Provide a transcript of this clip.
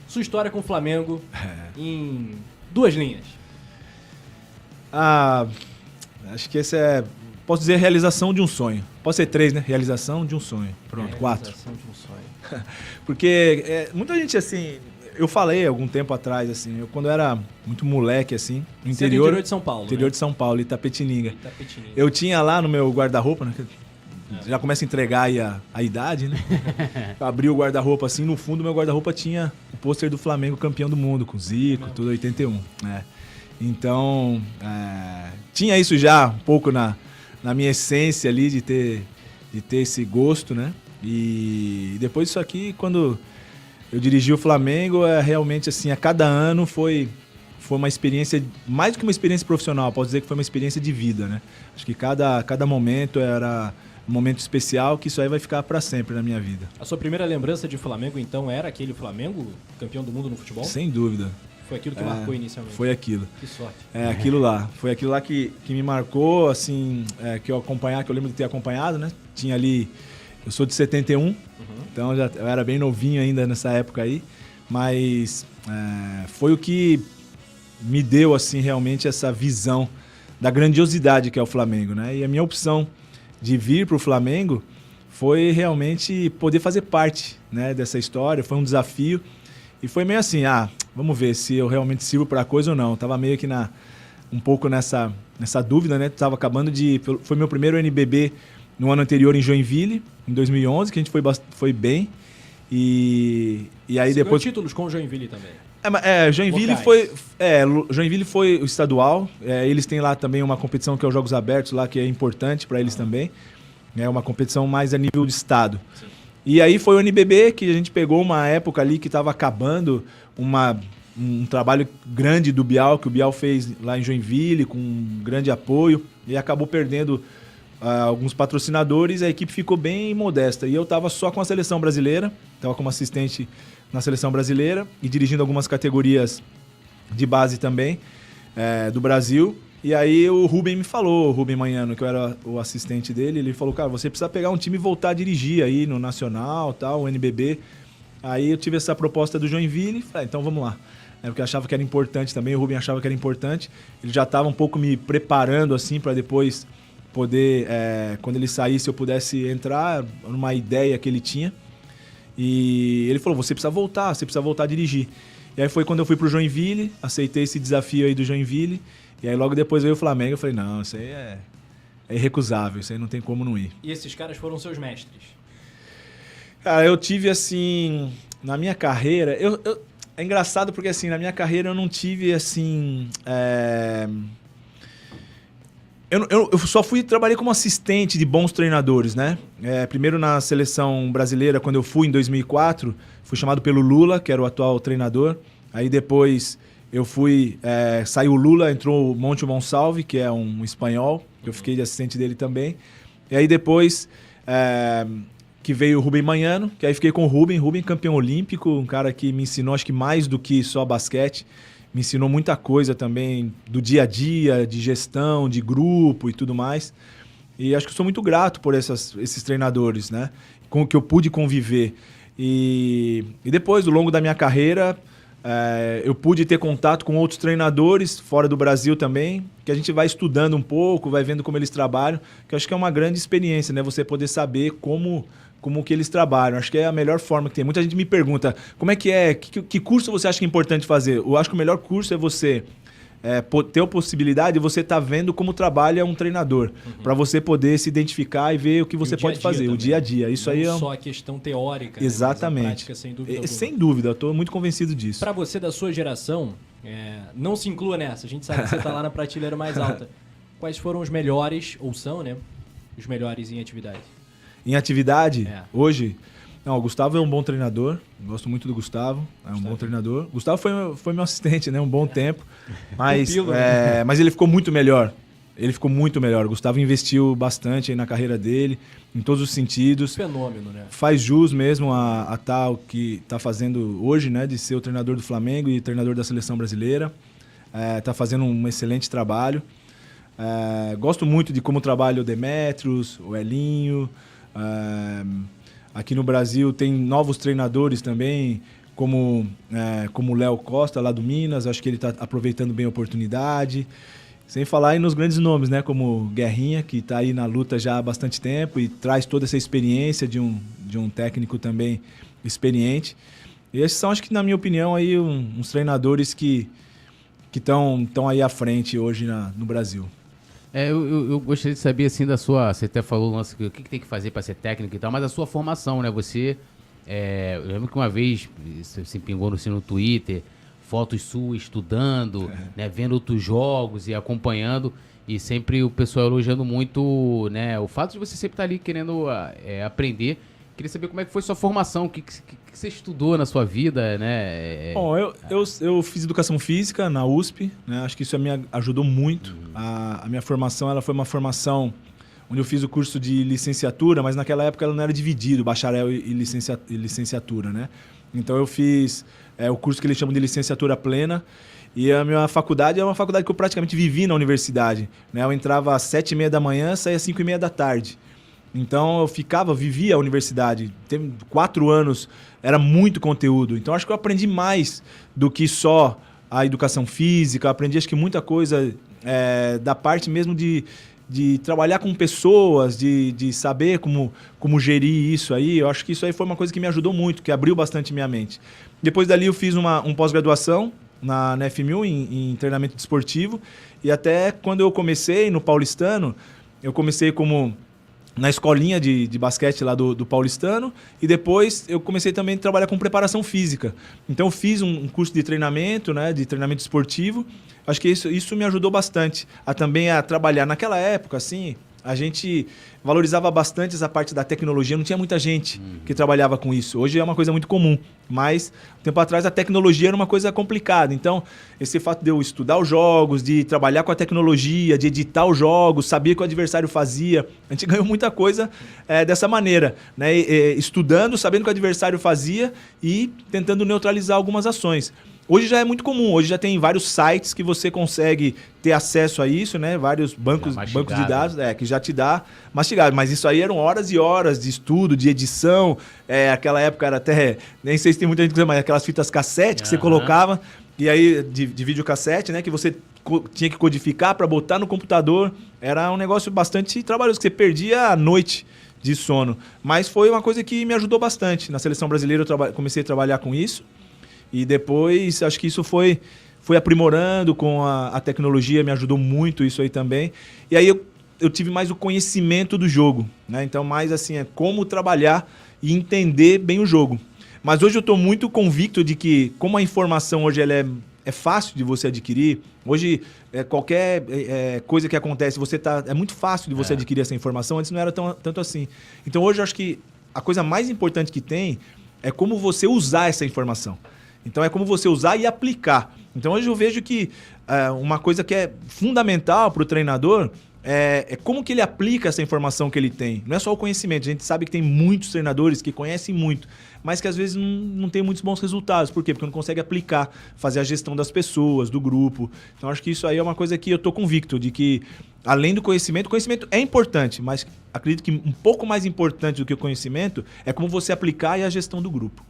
Sua história com o Flamengo em 2 linhas. Acho que esse é... Posso dizer realização de um sonho. Pode ser 3, né? Realização de um sonho. Pronto, 4. Realização de um sonho. Porque muita gente, assim... Eu falei algum tempo atrás, assim... quando eu era muito moleque, assim... No interior de São Paulo, interior de São Paulo, Itapetininga. Itapetininga. Eu tinha lá no meu guarda-roupa, né? Já começa a entregar aí a idade, né? Eu abri o guarda-roupa assim, no fundo do meu guarda-roupa tinha o pôster do Flamengo campeão do mundo, com Zico, tudo 81, né? Então, tinha isso já um pouco na minha essência ali de ter esse gosto, né? E depois disso aqui, quando eu dirigi o Flamengo, realmente assim, a cada ano foi uma experiência, mais do que uma experiência profissional, posso dizer que foi uma experiência de vida, né? Acho que cada momento era um momento especial, que isso aí vai ficar para sempre na minha vida. A sua primeira lembrança de Flamengo, então, era aquele Flamengo campeão do mundo no futebol? Sem dúvida. Foi aquilo que marcou inicialmente? Foi aquilo. Que sorte. Aquilo lá. Foi aquilo lá que me marcou, assim, que eu lembro de ter acompanhado, né? Tinha ali... Eu sou de 71, então eu era bem novinho ainda nessa época aí, mas foi o que me deu, assim, realmente essa visão da grandiosidade que é o Flamengo, né? E a minha opção de vir para o Flamengo foi realmente poder fazer parte, né, dessa história, foi um desafio e foi meio assim, vamos ver se eu realmente sirvo para coisa ou não. Tava meio que um pouco nessa dúvida, né? Tava foi meu primeiro NBB no ano anterior em Joinville, em 2011, que a gente foi bem e aí você depois... ganhou títulos com o Joinville também. Joinville Joinville foi o estadual. Eles têm lá também uma competição que é os Jogos Abertos lá, que é importante para eles também. É uma competição mais a nível de estado. Sim. E aí foi o NBB que a gente pegou uma época ali que estava acabando um trabalho grande do Bial, que o Bial fez lá em Joinville, com um grande apoio, e acabou perdendo alguns patrocinadores, a equipe ficou bem modesta. E eu estava só com a seleção brasileira, estava como assistente na seleção brasileira e dirigindo algumas categorias de base também do Brasil. E aí o Rubem Manhano, que eu era o assistente dele, ele falou, cara, você precisa pegar um time e voltar a dirigir aí no Nacional, tal, o NBB. Aí eu tive essa proposta do Joinville e falei, então vamos lá. Porque eu achava que era importante também, o Rubem achava que era importante. Ele já estava um pouco me preparando assim para depois poder, quando ele saísse, eu pudesse entrar numa ideia que ele tinha. E ele falou, você precisa voltar a dirigir. E aí foi quando eu fui pro Joinville, aceitei esse desafio aí do Joinville. E aí logo depois veio o Flamengo, eu falei, não, isso aí é irrecusável, isso aí não tem como não ir. E esses caras foram seus mestres? Cara, eu tive assim, na minha carreira, é engraçado porque assim, na minha carreira eu não tive assim... Eu só trabalhei como assistente de bons treinadores, né? Primeiro na seleção brasileira, quando eu fui em 2004, fui chamado pelo Lula, que era o atual treinador. Aí depois eu saiu o Lula, entrou o Monte Monsalve, que é um espanhol, que eu fiquei de assistente dele também. E aí depois que veio o Rubem Manhano, que aí fiquei com o Rubem campeão olímpico, um cara que me ensinou, acho que mais do que só basquete, me ensinou muita coisa também do dia a dia, de gestão, de grupo e tudo mais. E acho que sou muito grato por esses treinadores, né? Com que eu pude conviver. E depois, ao longo da minha carreira, eu pude ter contato com outros treinadores fora do Brasil também, que a gente vai estudando um pouco, vai vendo como eles trabalham, que eu acho que é uma grande experiência, né? Você poder saber como que eles trabalham. Acho que é a melhor forma que tem. Muita gente me pergunta, como é que é? Que curso você acha que é importante fazer? Eu acho que o melhor curso é você ter a possibilidade de você estar vendo como trabalha um treinador, para você poder se identificar e ver o que você pode fazer, o dia a dia. Isso aí é só a questão teórica, exatamente. Né? Mas a prática, sem dúvida alguma. Sem dúvida, eu estou muito convencido disso. Para você da sua geração, não se inclua nessa. A gente sabe que você está lá na prateleira mais alta. Quais foram os melhores, ou são, né? Os melhores em atividade? Em atividade, hoje... Não, o Gustavo é um bom treinador, gosto muito do Gustavo, é um bom treinador. O Gustavo foi meu assistente, né, um bom tempo, mas, mas ele ficou muito melhor. O Gustavo investiu bastante aí na carreira dele, em todos os sentidos. Fenômeno, né? Faz jus mesmo a tal que está fazendo hoje, né, de ser o treinador do Flamengo e treinador da seleção brasileira. Está fazendo um excelente trabalho. Gosto muito de como trabalha o Demetrios, o Elinho. Aqui no Brasil tem novos treinadores também, como o Léo Costa, lá do Minas, acho que ele está aproveitando bem a oportunidade. Sem falar aí nos grandes nomes, né? Como Guerrinha, que está aí na luta já há bastante tempo e traz toda essa experiência de um técnico também experiente. E esses são, acho que na minha opinião, aí uns treinadores que estão aí à frente hoje no Brasil. Eu gostaria de saber, assim, da sua... Você até falou o lance, o que tem que fazer para ser técnico e tal, mas a sua formação, né? Você... eu lembro que uma vez, você se pingou no Twitter, fotos suas estudando, né, vendo outros jogos e acompanhando, e sempre o pessoal elogiando muito, né, o fato de você sempre estar ali querendo aprender. Queria saber como é que foi sua formação, o que você estudou na sua vida, né? Bom, eu fiz educação física na USP, né, acho que isso me ajudou muito. A minha formação ela foi uma formação onde eu fiz o curso de licenciatura, mas naquela época ela não era dividido, bacharel e licenciatura, né? Então eu fiz o curso que eles chamam de licenciatura plena, e a minha faculdade é uma faculdade que eu praticamente vivi na universidade, né? Eu entrava às 7h30 da manhã, saía às 5h30 da tarde. Então eu vivia a universidade. Tem 4 anos, era muito conteúdo. Então acho que eu aprendi mais do que só a educação física, eu aprendi acho que muita coisa da parte mesmo de trabalhar com pessoas, de saber como gerir isso aí. Eu acho que isso aí foi uma coisa que me ajudou muito, que abriu bastante minha mente. Depois dali eu fiz um pós-graduação na FMU em treinamento desportivo, e até quando eu comecei no Paulistano, eu comecei na escolinha de basquete lá do Paulistano, e depois eu comecei também a trabalhar com preparação física. Então eu fiz um curso de treinamento, né, de treinamento esportivo. Acho que isso me ajudou bastante também a trabalhar. Naquela época, assim, a gente valorizava bastante essa parte da tecnologia, não tinha muita gente que trabalhava com isso. Hoje é uma coisa muito comum, mas um tempo atrás a tecnologia era uma coisa complicada. Então, esse fato de eu estudar os jogos, de trabalhar com a tecnologia, de editar os jogos, saber o que o adversário fazia, a gente ganhou muita coisa dessa maneira, né? Estudando, sabendo o que o adversário fazia e tentando neutralizar algumas ações. Hoje já é muito comum, hoje já tem vários sites que você consegue ter acesso a isso, né? Vários bancos de dados que já te dá mastigado. Mas isso aí eram horas e horas de estudo, de edição. Aquela época era até, nem sei se tem muita gente que usa, mas aquelas fitas cassete que você colocava, e aí de videocassete, né? Que você tinha que codificar para botar no computador. Era um negócio bastante trabalhoso, que você perdia a noite de sono. Mas foi uma coisa que me ajudou bastante. Na seleção brasileira eu comecei a trabalhar com isso. E depois, acho que isso foi aprimorando com a tecnologia, me ajudou muito isso aí também. E aí eu tive mais o conhecimento do jogo, né? Então, mais assim, como trabalhar e entender bem o jogo. Mas hoje eu estou muito convicto de que, como a informação hoje ela é fácil de você adquirir, hoje qualquer coisa que acontece, é muito fácil de você adquirir essa informação, antes não era tanto assim. Então, hoje eu acho que a coisa mais importante que tem é como você usar essa informação. Então é como você usar e aplicar. Então hoje eu vejo que uma coisa que é fundamental para o treinador é como que ele aplica essa informação que ele tem. Não é só o conhecimento. A gente sabe que tem muitos treinadores que conhecem muito, mas que às vezes não tem muitos bons resultados. Por quê? Porque não consegue aplicar, fazer a gestão das pessoas, do grupo. Então acho que isso aí é uma coisa que eu estou convicto de que, além do conhecimento, o conhecimento é importante, mas acredito que um pouco mais importante do que o conhecimento é como você aplicar e a gestão do grupo.